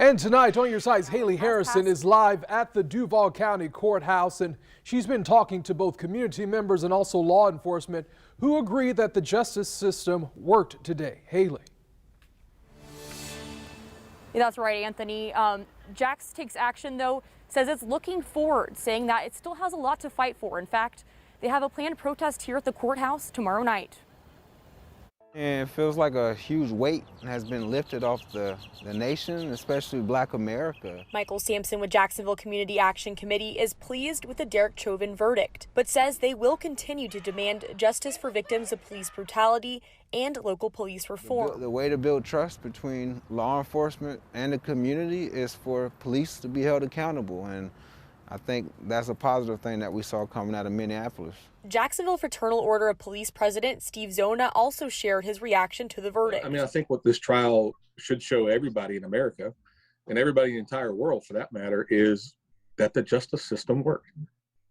And tonight on Your Side's Haley Harrison is live at the Duval County Courthouse, and she's been talking to both community members and also law enforcement who agree that the justice system worked today. Haley. Yeah, that's right, Anthony. Jax Takes Action, though, says it's looking forward, saying that it still has a lot to fight for. In fact, they have a planned protest here at the courthouse tomorrow night. And it feels like a huge weight has been lifted off the nation, especially Black America. Michael Sampson with Jacksonville Community Action Committee is pleased with the Derek Chauvin verdict, but says they will continue to demand justice for victims of police brutality and local police reform. The way to build trust between law enforcement and the community is for police to be held accountable, and I think that's a positive thing that we saw coming out of Minneapolis. Jacksonville Fraternal Order of Police President Steve Zona also shared his reaction to the verdict. I mean, I think what this trial should show everybody in America, and everybody in the entire world for that matter, is that the justice system worked,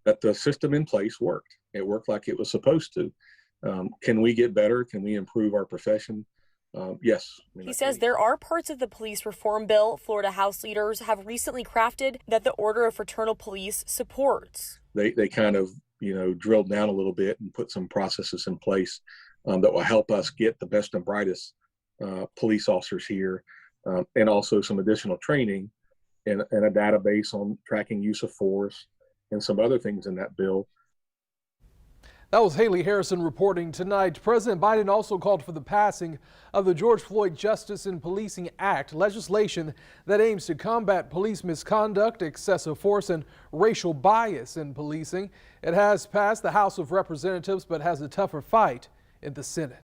that the system in place worked. It worked like it was supposed to. Can we get better? Can we improve our profession? Yes. He says there are parts of the police reform bill Florida House leaders have recently crafted that the Order of Fraternal Police supports. They kind of, drilled down a little bit and put some processes in place that will help us get the best and brightest police officers here, and also some additional training and a database on tracking use of force and some other things in that bill. That was Haley Harrison reporting tonight. President Biden also called for the passing of the George Floyd Justice in Policing Act, legislation that aims to combat police misconduct, excessive force, and racial bias in policing. It has passed the House of Representatives but has a tougher fight in the Senate.